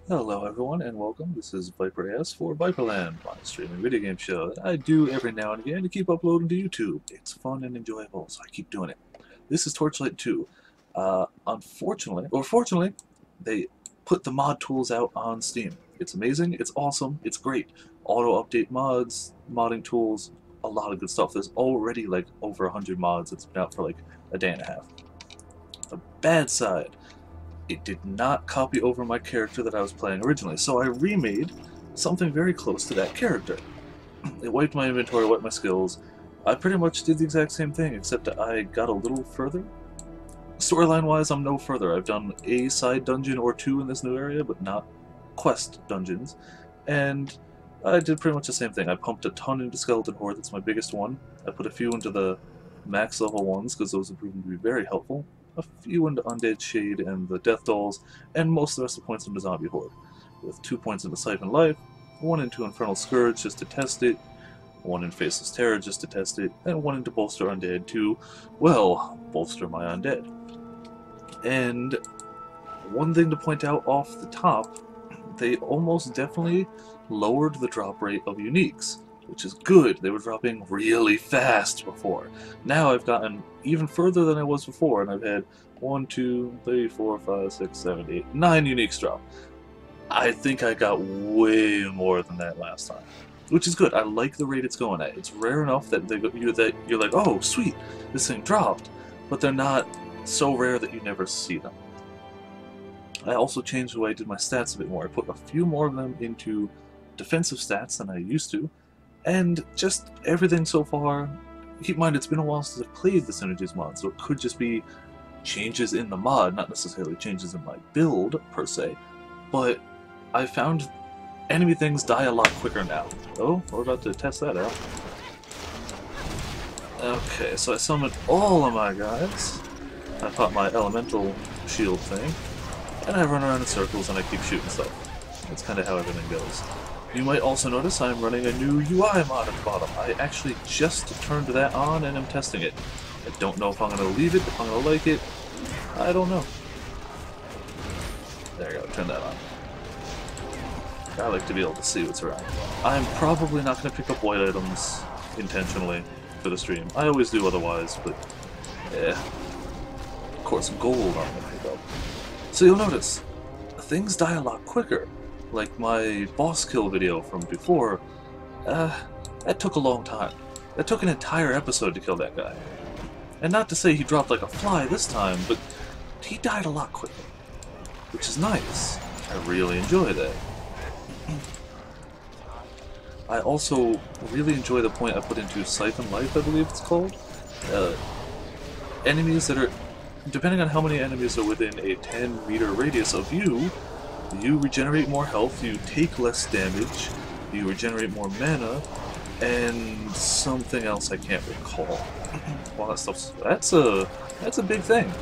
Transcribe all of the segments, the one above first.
Hello everyone and welcome. This is Viper S for Viperland, my streaming video game show that I do every now and again to keep uploading to YouTube. It's fun and enjoyable, so I keep doing it. This is Torchlight 2. Unfortunately, or fortunately, they put the mod tools out on Steam. It's amazing, it's awesome, it's great. Auto-update mods, modding tools, a lot of good stuff. There's already like over 100 mods. It's been out for like a day and a half. The bad side, it did not copy over my character that I was playing originally, so I remade something very close to that character. It wiped my inventory, wiped my skills. I pretty much did the exact same thing, except that I got a little further. Storyline-wise, I'm no further. I've done a side dungeon or two in this new area, but not quest dungeons. And I did pretty much the same thing. I pumped a ton into Skeleton Horde, that's my biggest one. I put a few into the max level ones, because those have proven to be very helpful. A few into Undead Shade and the Death Dolls, and most of the rest of the points into Zombie Horde. With 2 points into Siphon Life, 1 into Infernal Scourge just to test it, 1 in Faceless Terror just to test it, and 1 into Bolster Undead to, well, bolster my Undead. And one thing to point out off the top, they almost definitely lowered the drop rate of uniques, which is good. They were dropping really fast before. Now I've gotten even further than I was before, and I've had 1, 2, 3, 4, 5, 6, 7, 8, 9 uniques drop. I think I got way more than that last time, which is good. I like the rate it's going at. It's rare enough that you're like, oh, sweet, this thing dropped, but they're not so rare that you never see them. I also changed the way I did my stats a bit more. I put a few more of them into defensive stats than I used to, and just everything so far. Keep in mind, it's been a while since I've played the Synergies Mod, so it could just be changes in the mod, not necessarily changes in my build, per se, but I found enemy things die a lot quicker now. Oh, we're about to test that out. Okay, so I summoned all of my guys. I pop my elemental shield thing, and I run around in circles and I keep shooting stuff. That's kind of how everything goes. You might also notice I'm running a new UI mod at the bottom. I actually just turned that on and I'm testing it. I don't know if I'm going to leave it, if I'm going to like it. I don't know. There you go, turn that on. I like to be able to see what's around. I'm probably not going to pick up white items intentionally for the stream. I always do otherwise, but yeah. Of course, gold I'm going to pick up. So you'll notice, things die a lot quicker. Like my boss kill video from before, that took a long time. That took an entire episode to kill that guy. And not to say he dropped like a fly this time, but he died a lot quicker. Which is nice. I really enjoy that. I also really enjoy the point I put into Siphon Life, I believe it's called. Enemies that are, depending on how many enemies are within a 10-meter radius of you, you regenerate more health, you take less damage, you regenerate more mana, and something else I can't recall. Well, that's a big thing.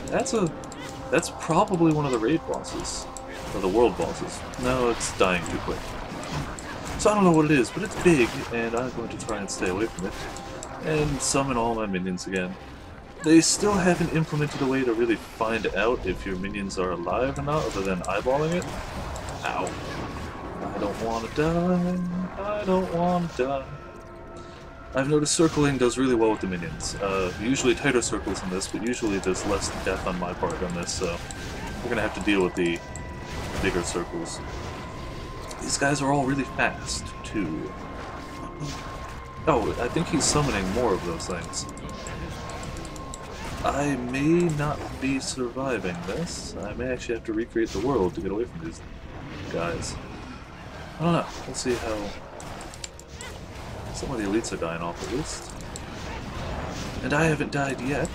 That's probably one of the raid bosses, or the world bosses. No, it's dying too quick. So I don't know what it is, but it's big, and I'm going to try and stay away from it, and summon all my minions again. They still haven't implemented a way to really find out if your minions are alive or not, other than eyeballing it. Ow. I don't want to die. I don't want to die. I've noticed circling does really well with the minions. Usually tighter circles in this, but usually there's less death on my part on this, so we're going to have to deal with the bigger circles. These guys are all really fast, too. Oh, I think he's summoning more of those things. I may not be surviving this. I may actually have to recreate the world to get away from these guys. I don't know. We'll see how... Some of the elites are dying off at least. And I haven't died yet.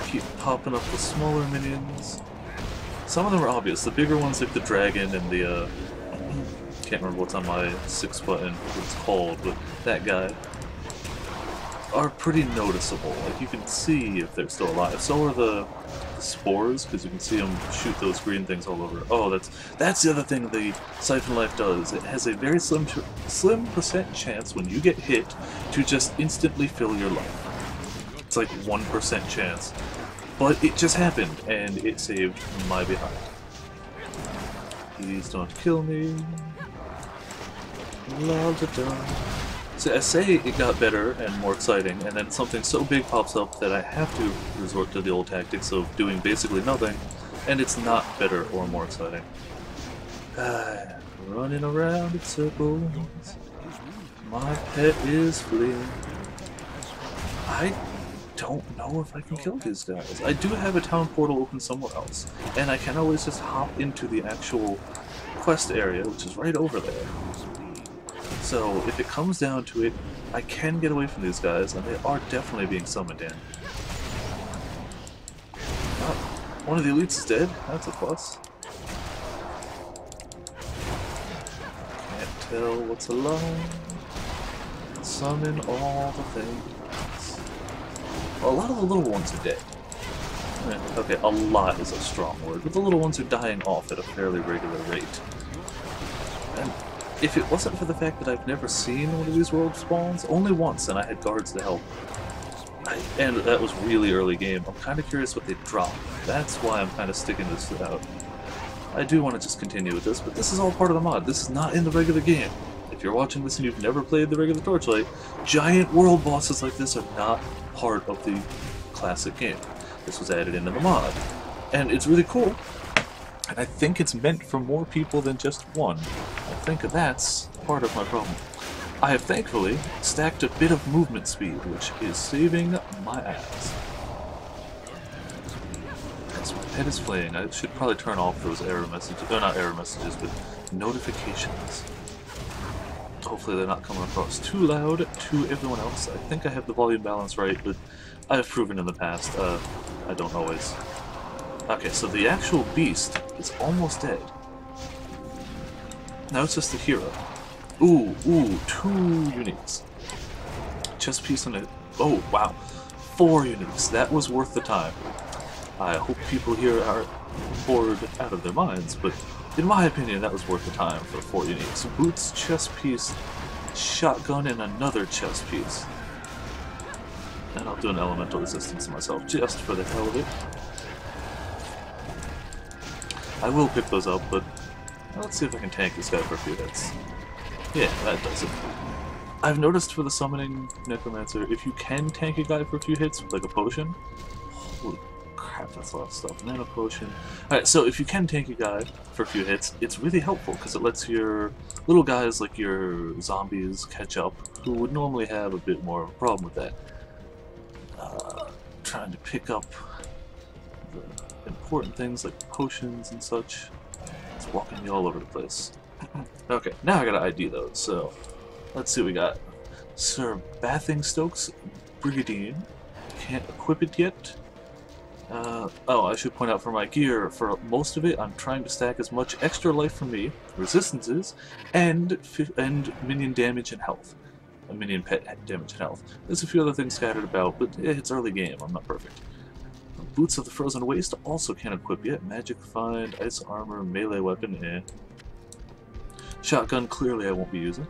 Keep popping up the smaller minions. Some of them are obvious. The bigger ones like the dragon and the... can't remember what's on my 6 button, what it's called, but that guy. Are pretty noticeable. Like, you can see if they're still alive. So are the spores, because you can see them shoot those green things all over. Oh, that's the other thing the Siphon Life does. It has a very slim percent chance when you get hit to just instantly fill your life. It's like 1% chance. But it just happened, and it saved my behind. Please don't kill me. La da da. So I say it got better and more exciting, and then something so big pops up that I have to resort to the old tactics of doing basically nothing, and it's not better or more exciting. Running around in circles. My pet is fleeing. I don't know if I can kill these guys. I do have a town portal open somewhere else, and I can always just hop into the actual quest area, which is right over there. So if it comes down to it, I can get away from these guys, and they are definitely being summoned in. Oh, one of the elites is dead. That's a plus. Can't tell what's alive. Summon all the things. Well, a lot of the little ones are dead. Okay, a lot is a strong word, but the little ones are dying off at a fairly regular rate. And if it wasn't for the fact that I've never seen one of these world spawns, only once, and I had guards to help, and that was really early game, I'm kind of curious what they drop. That's why I'm kind of sticking this out. I do want to just continue with this, but this is all part of the mod. This is not in the regular game. If you're watching this and you've never played the regular Torchlight, giant world bosses like this are not part of the classic game. This was added into the mod. And it's really cool, and I think it's meant for more people than just one. I think that's part of my problem. I have thankfully stacked a bit of movement speed, which is saving my ass. As my pet is fleeing, I should probably turn off those error messages, or not error messages, but notifications. Hopefully they're not coming across too loud to everyone else. I think I have the volume balance right, but I've proven in the past, I don't always. Okay, so the actual beast is almost dead. Now it's just the hero. Ooh, 2 uniques. Chest piece and a... oh, wow. 4 uniques. That was worth the time. I hope people here are bored out of their minds, but in my opinion, that was worth the time for 4 uniques. Boots, chest piece, shotgun, and another chest piece. And I'll do an elemental resistance to myself, just for the hell of it. I will pick those up, but let's see if I can tank this guy for a few hits. Yeah, that does it. I've noticed for the summoning necromancer, if you can tank a guy for a few hits with like a potion, holy crap, that's a lot of stuff. Nano potion. Alright, so if you can tank a guy for a few hits, it's really helpful because it lets your little guys like your zombies catch up, who would normally have a bit more of a problem with that. Trying to pick up the important things like potions and such. It's walking me all over the place. Okay, now I gotta ID those, so let's see what we got. Sir Bathingstokes Brigadier. Can't equip it yet. Oh, I should point out for my gear, for most of it, I'm trying to stack as much extra life for me, resistances, and minion damage and health. A minion pet damage and health. There's a few other things scattered about, but it's early game, I'm not perfect. Boots of the Frozen Waste also can't equip yet. Magic Find, Ice Armor, Melee Weapon, Shotgun, clearly I won't be using.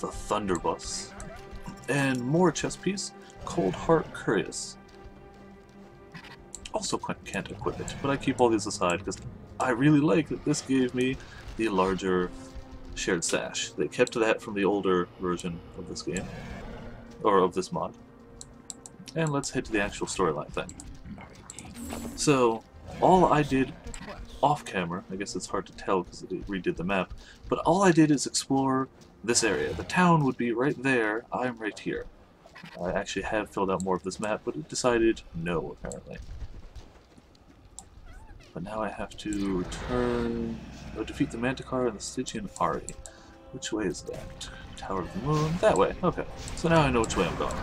The Thunderbuss. And more chest piece, Cold Heart Curious. Also can't equip it, but I keep all these aside because I really like that this gave me the larger shared stash. They kept that from the older version of this game, or of this mod. And let's head to the actual storyline thing. So, all I did off camera, I guess it's hard to tell because it redid the map, but all I did is explore this area. The town would be right there, I'm right here. I actually have filled out more of this map, but it decided no, apparently. But now I have to defeat the Manticore and the Stygian Ari. Which way is that? Tower of the Moon? That way, okay. So now I know which way I'm going.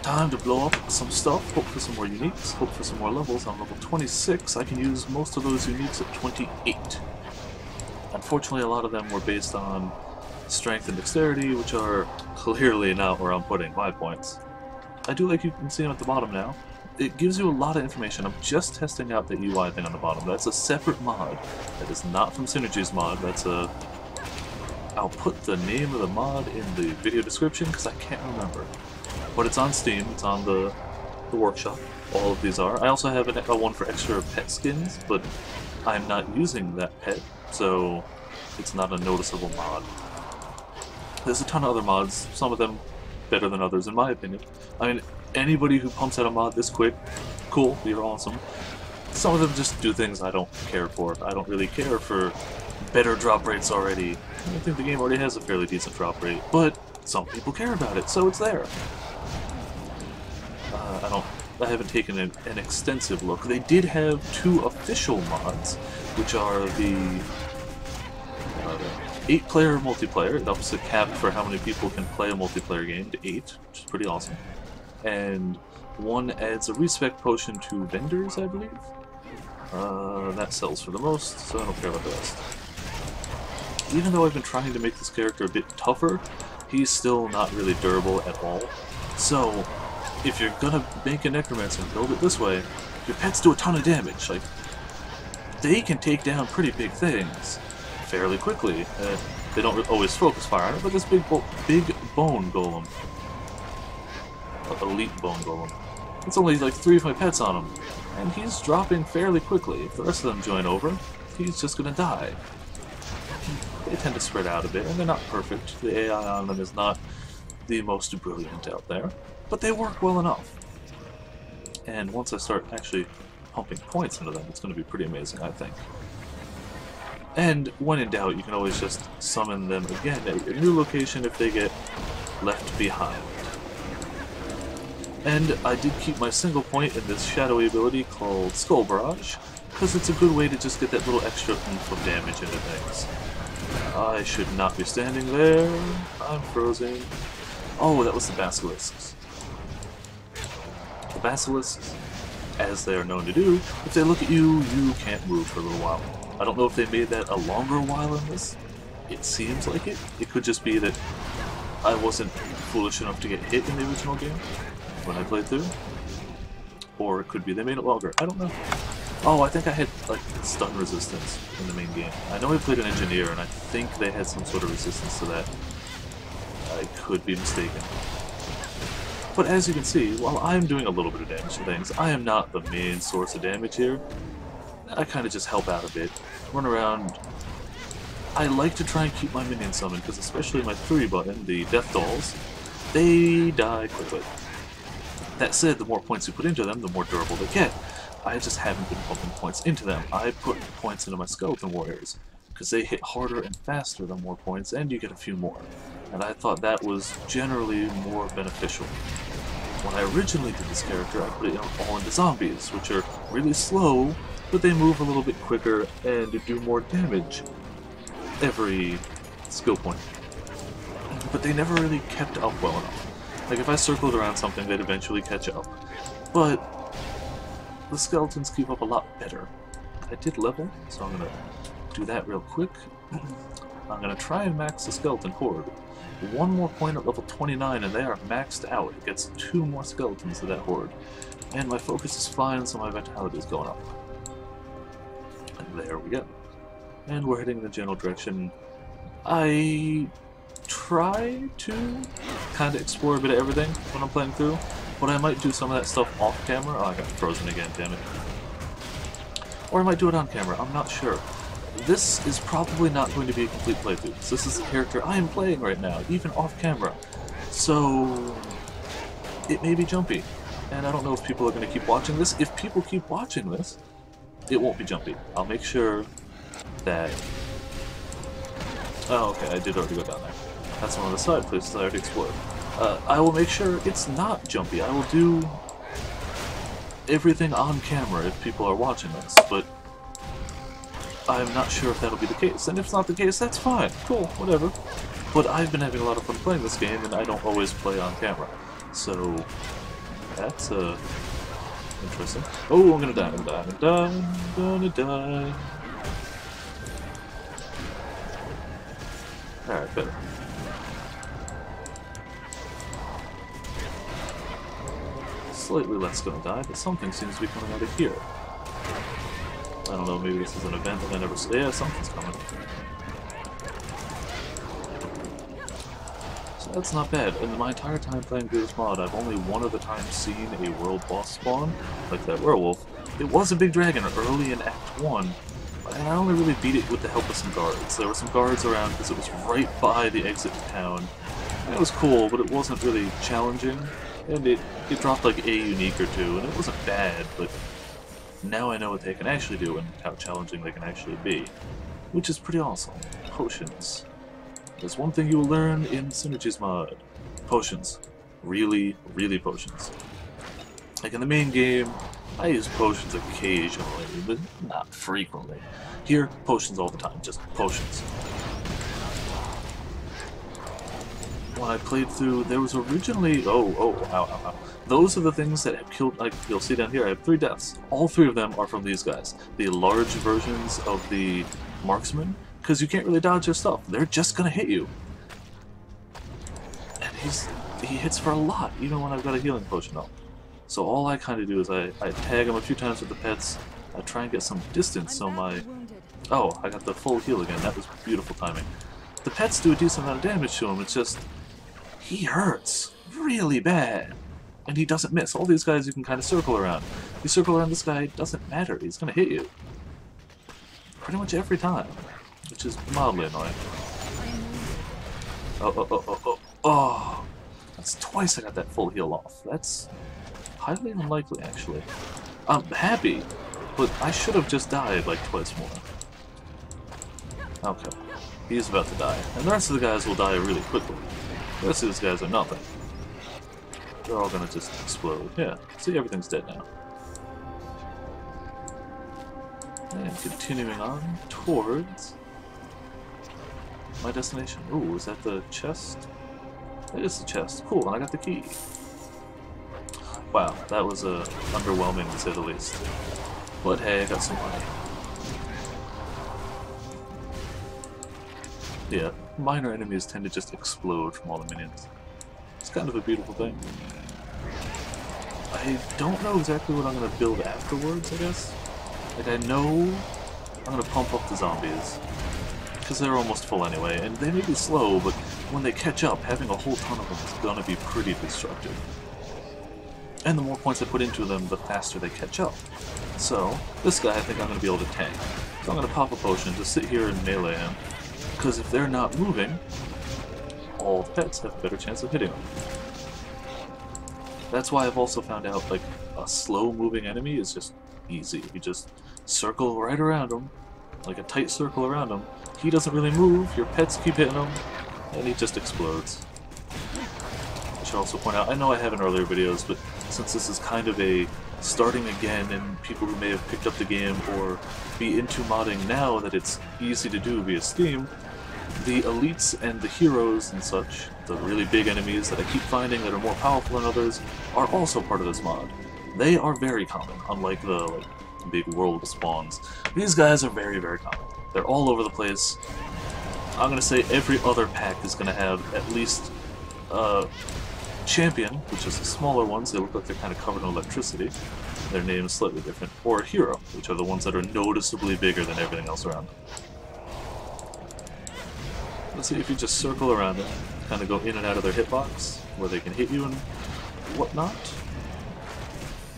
Time to blow up some stuff, hope for some more uniques, hope for some more levels. I'm level 26, I can use most of those uniques at 28. Unfortunately, a lot of them were based on strength and dexterity, which are clearly not where I'm putting my points. I do like you can see them at the bottom now. It gives you a lot of information. I'm just testing out the UI thing on the bottom. That's a separate mod. That is not from Synergies Mod. That's a... I'll put the name of the mod in the video description because I can't remember. But it's on Steam. It's on the workshop. All of these are. I also have a one for extra pet skins, but I'm not using that pet, so it's not a noticeable mod. There's a ton of other mods, some of them better than others in my opinion. I mean, anybody who pumps out a mod this quick, cool, you're awesome. Some of them just do things I don't care for. I don't really care for better drop rates already. I think the game already has a fairly decent drop rate, but some people care about it, so it's there. I haven't taken an extensive look. They did have 2 official mods, which are the 8-player multiplayer. It ups the cap for how many people can play a multiplayer game to 8, which is pretty awesome. And one adds a respec potion to vendors, I believe. That sells for the most, so I don't care about the rest. Even though I've been trying to make this character a bit tougher, he's still not really durable at all. So, if you're gonna make a necromancer and build it this way, your pets do a ton of damage. Like, they can take down pretty big things fairly quickly. They don't always focus fire on it, but this big bone golem, elite bone golem, it's only like 3 of my pets on him, and he's dropping fairly quickly. If the rest of them join over, he's just gonna die. They tend to spread out a bit, and they're not perfect. The AI on them is not the most brilliant out there, but they work well enough. And once I start actually pumping points into them, it's going to be pretty amazing, I think. And when in doubt, you can always just summon them again at your new location if they get left behind. And I did keep my single point in this shadowy ability called Skull Barrage, because it's a good way to just get that little extra oomph of damage into things. I should not be standing there. I'm frozen. Oh, that was the basilisks. The basilisks, as they are known to do, if they look at you, you can't move for a little while. I don't know if they made that a longer while in this. It seems like it. It could just be that I wasn't foolish enough to get hit in the original game when I played through. Or it could be they made it longer. I don't know. Oh, I think I had, like, stun resistance in the main game. I know I played an engineer, and I think they had some sort of resistance to that. I could be mistaken. But as you can see, while I'm doing a little bit of damage to things, I am not the main source of damage here. I kind of just help out a bit, run around. I like to try and keep my minions summoned, because especially my 3 button, the Death Dolls, they die quickly. That said, the more points you put into them, the more durable they get. I just haven't been pumping points into them. I put points into my Skeleton Warriors, because they hit harder and faster the more points, and you get a few more. And I thought that was generally more beneficial. When I originally did this character, I put it all into zombies, which are really slow, but they move a little bit quicker and do more damage every skill point. But they never really kept up well enough. Like, if I circled around something, they'd eventually catch up. But the skeletons keep up a lot better. I did level, so I'm gonna do that real quick. I'm gonna try and max the skeleton horde. 1 more point at level 29 and they are maxed out. It gets 2 more skeletons to that horde. And my focus is fine, so my vitality is going up. And there we go. And we're heading in the general direction. I try to kind of explore a bit of everything when I'm playing through, but I might do some of that stuff off camera. Oh, I got frozen again, damn it. Or I might do it on camera, I'm not sure. This is probably not going to be a complete playthrough, because this is the character I am playing right now, even off camera. So it may be jumpy, and I don't know if people are going to keep watching this. If people keep watching this, it won't be jumpy. I'll make sure that... Oh, okay, I did already go down there. That's one of the side places I already explored. I will make sure it's not jumpy. I will do everything on camera if people are watching this, but I'm not sure if that'll be the case. And if it's not the case, that's fine. Cool, whatever. But I've been having a lot of fun playing this game, and I don't always play on camera. So that's interesting. Oh, I'm gonna die, I'm gonna die. Alright, better. Slightly less gonna die, but something seems to be coming out of here. I don't know, maybe this is an event that I never saw. Yeah, something's coming. So that's not bad. In my entire time playing through this mod, I've only one other time seen a world boss spawn, like that werewolf. It was a big dragon early in Act 1, And I only really beat it with the help of some guards. There were some guards around because it was right by the exit to town. And it was cool, but it wasn't really challenging. And it dropped like a unique or two, and it wasn't bad, but now I know what they can actually do and how challenging they can actually be. Which is pretty awesome. Potions. There's one thing you will learn in Synergies Mod. Potions. Really, really potions. Like in the main game, I use potions occasionally, but not frequently. Here, potions all the time, just potions. When I played through, there was originally... ow. Those are the things that have killed... Like, you'll see down here, I have 3 deaths. All 3 of them are from these guys. The large versions of the marksman, because you can't really dodge their stuff. They're just gonna hit you. And he hits for a lot, even when I've got a healing potion up. So all I kind of do is I tag him a few times with the pets. I try and get some distance so my... Oh, I got the full heal again. That was beautiful timing. The pets do a decent amount of damage to him. It's just... he hurts really bad. And he doesn't miss. All these guys you can kind of circle around. You circle around this guy, it doesn't matter. He's going to hit you. Pretty much every time. Which is mildly annoying. Oh. That's twice I got that full heal off. That's highly unlikely, actually. I'm happy, but I should have just died like twice more. Okay. He's about to die. And the rest of the guys will die really quickly. The rest of these guys are nothing. They're all gonna just explode. Yeah, see, everything's dead now. And continuing on towards my destination. Ooh, is that the chest? That is the chest. Cool, and I got the key. Wow, that was underwhelming to say the least. But hey, I got some money. Yeah, minor enemies tend to just explode from all the minions. It's kind of a beautiful thing. I don't know exactly what I'm going to build afterwards, I guess. Like, I know I'm going to pump up the zombies, because they're almost full anyway, and they may be slow, but when they catch up, having a whole ton of them is going to be pretty destructive. And the more points I put into them, the faster they catch up. So, this guy I think I'm going to be able to tank. So I'm going to pop a potion to sit here and melee him, because if they're not moving, all the pets have a better chance of hitting them. That's why I've also found out, like, a slow-moving enemy is just easy. You just circle right around him, like a tight circle around him. He doesn't really move, your pets keep hitting him, and he just explodes. I should also point out, I know I have in earlier videos, but since this is kind of a starting again, and people who may have picked up the game or be into modding now that it's easy to do via Steam, the elites and the heroes and such, the really big enemies that I keep finding that are more powerful than others, are also part of this mod. They are very common, unlike the big world spawns. These guys are very, very common. They're all over the place. I'm going to say every other pack is going to have at least a champion, which is the smaller ones. They look like they're kind of covered in electricity. Their name is slightly different. Or a hero, which are the ones that are noticeably bigger than everything else around them. Let's see if you just circle around them, kind of go in and out of their hitbox, where they can hit you and whatnot.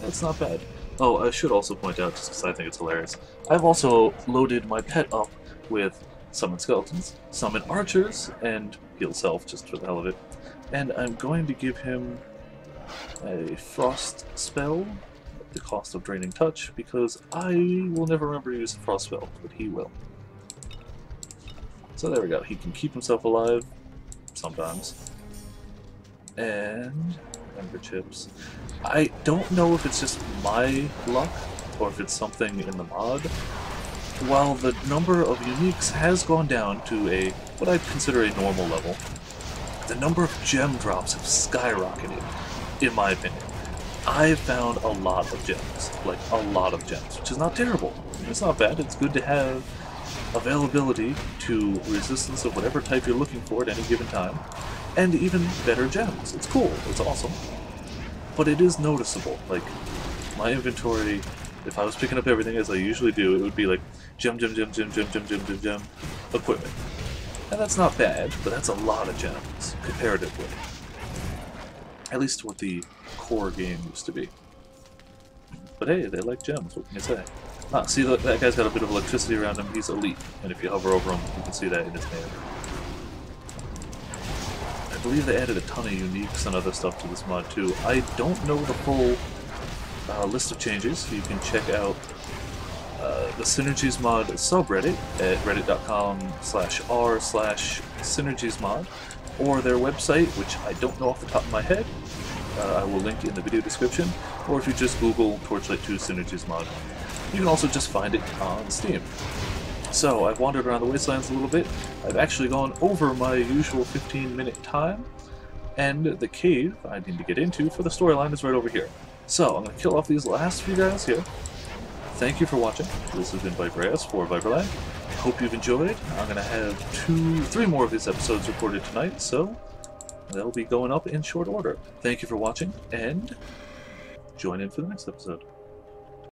That's not bad. Oh, I should also point out, just because I think it's hilarious, I've also loaded my pet up with summon skeletons, summon archers, and heal self, just for the hell of it. And I'm going to give him a frost spell at the cost of draining touch, because I will never remember to use a frost spell, but he will. So there we go, he can keep himself alive, sometimes. And ember chips. I don't know if it's just my luck, or if it's something in the mod. While the number of uniques has gone down to a, what I'd consider a normal level, the number of gem drops have skyrocketed, in my opinion. I've found a lot of gems, like a lot of gems, which is not terrible. It's not bad, it's good to have availability to resistance of whatever type you're looking for at any given time, and even better gems. It's cool, it's awesome. But it is noticeable. Like, my inventory, if I was picking up everything as I usually do, it would be like gem, equipment. And that's not bad, but that's a lot of gems, comparatively. At least what the core game used to be. But hey, they like gems, what can you say? Ah, see, look, that guy's got a bit of electricity around him. He's elite. And if you hover over him, you can see that in his hand. I believe they added a ton of uniques and other stuff to this mod, too. I don't know the full list of changes. You can check out the Synergies Mod subreddit at reddit.com/r/synergiesmod, or their website, which I don't know off the top of my head. I will link in the video description, or if you just Google Torchlight 2 Synergies Mod. You can also just find it on Steam. So, I've wandered around the wastelands a little bit. I've actually gone over my usual 15-minute time, and the cave I need to get into for the storyline is right over here. So, I'm going to kill off these last few guys here. Thank you for watching. This has been Viperland for Viperland. Hope you've enjoyed. I'm going to have 3 more of these episodes recorded tonight, so they'll be going up in short order. Thank you for watching, and join in for the next episode.